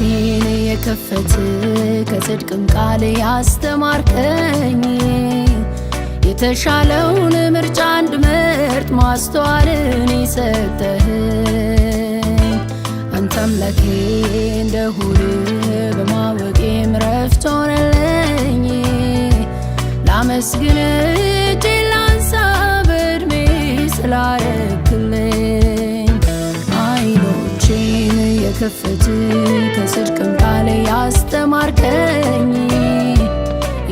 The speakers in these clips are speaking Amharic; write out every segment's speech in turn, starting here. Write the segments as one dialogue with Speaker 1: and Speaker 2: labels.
Speaker 1: አይኖቼን የከፈት ከጽድቅም ቃል ያስተማርከኝ የተሻለውን ምርጫ እንድመርጥ ማስተዋልን የሰጠኸኝ አንተ አምላኬ እንደሆነ በማወቄም ረፍት ሆነልኝ። ላመስግን እጄን ላንሳ በዕድሜ ስላረክልኝ አይኖቼን የከፈት ከጽድቅም ቃል ያስተማርከኝ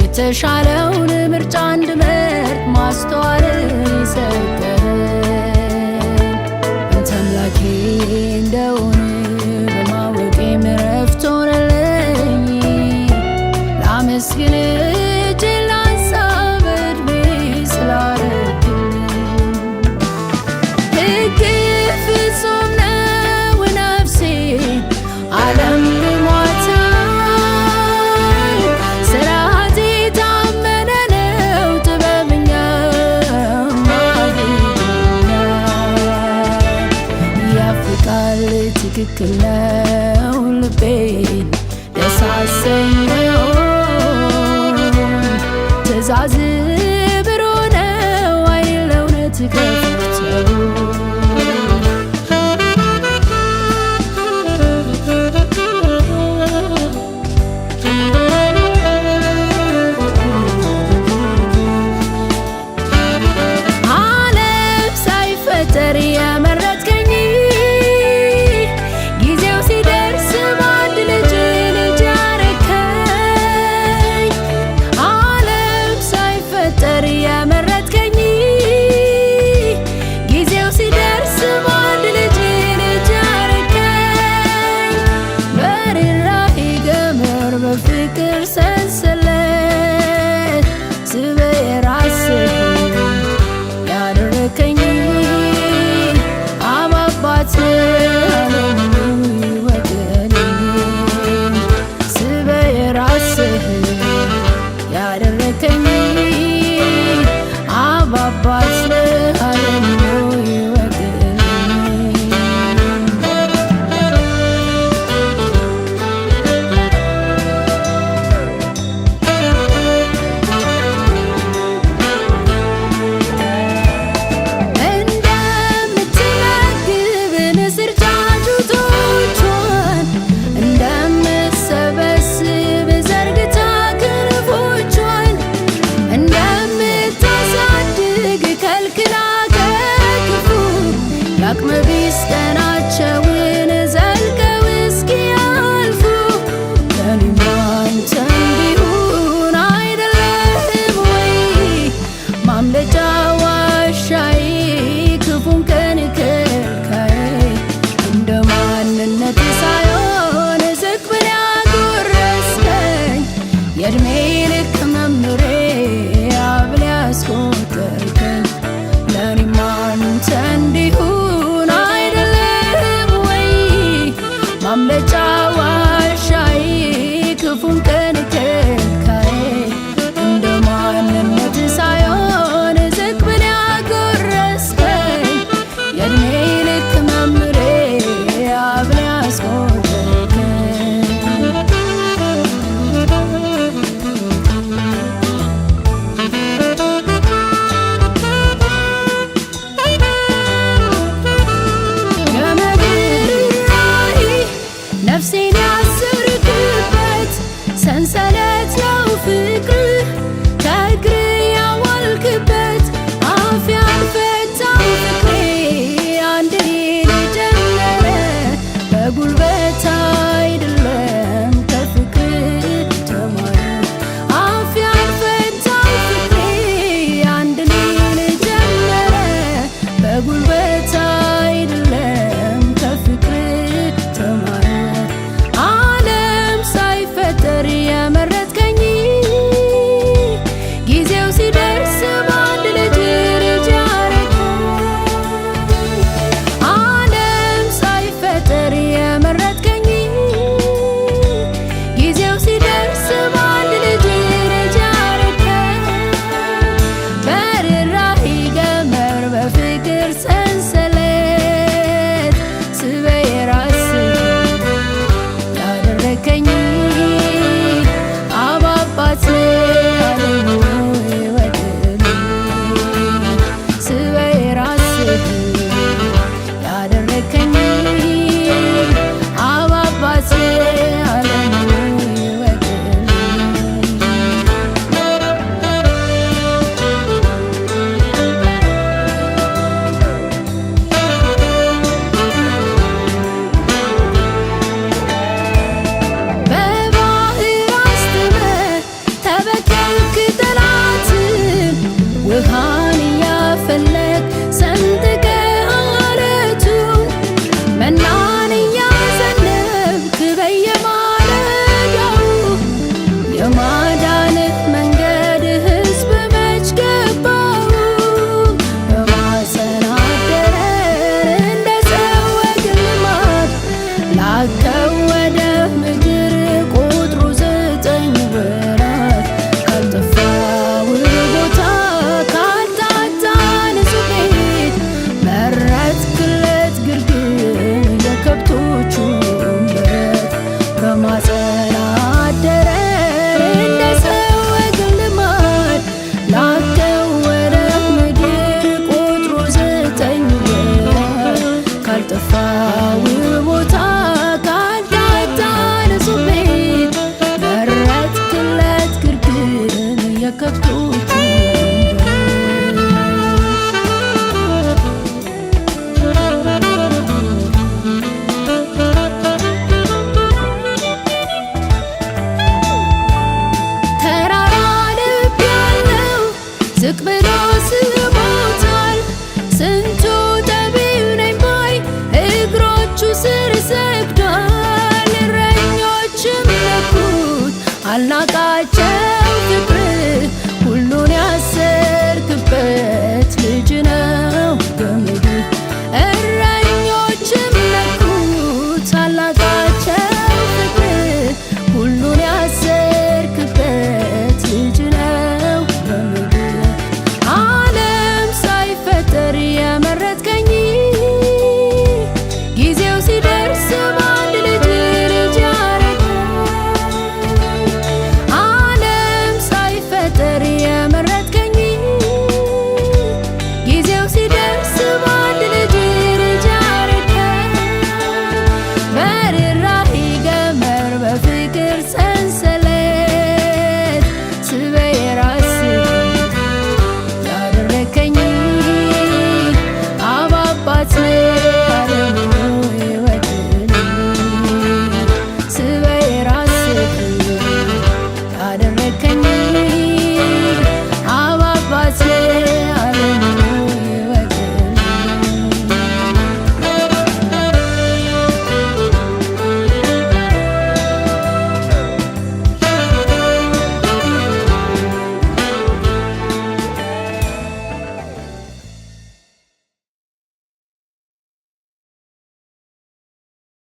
Speaker 1: የተሻለውን ምርጫ እንድመርጥ ማስተዋልን የሰጠኸኝ አንተ አምላኬ እንደሆነ በማወቄም ረፍት ሆነልኝ። ላመስግን እጄን ላንሳ በዕድሜ ስላረክልኝ ሕግ ፍጹም ነው ነፍሴ ዓለም ትክክል ነው ልቤ ደስ አሰኘው ትእዛዝ ብሩህ ነው ዓይኔን ለእውነት ከፈተው ዓለም ሳይፈጠር የመረጥከኝ ፍቅር ሰንሰለት ስበህ የራስህ ያደረከኝ አብ አባት ዓለምን ይወቅልኝ ስበህ የራስህ ያደረከኝ አብ አባት ዓለምን አቅመቢስ ቀናቸውን ዘልቀው እስኪያልፉ ለእኔም አንተም ቢሆን አይደለም ወይ ማምለጫ ዋሻዬ ክፉን ቀን ከልካዬ እንደ ማንነት ሳይሆን ዝቅ ብለህ ያጎረስከኝ የዕድሜ ልክ መምሬ አብለህ ያስቆጠርከኝ ለእኔም አንተ እንዲሁ ማምለጫ ዋሻዬ ክፉን ቀን ከልካዬ እንደ ማንነት ሳይሆን ዝቅ ብለህ ያጎረስከኝ የዕድሜ ልክ መምሬ አብለህ ያስቆጠርከኝ ነፍሴን ያሰርክበት ሰንሰለት ነው ፍቅር ከእግር ያዋልክበት አፍ ያልፈታው ፍቅሬ አንድ ሌል ጀመረ በጉልበት አይደለም ከፍቅር ተማረ አፍ ያልፈታው ፍቅሬ አንድ ሌል ጀመረ በጉልበት አይደለም ከፍቅር ተማረ የመረጥከኝ አልናቃቸው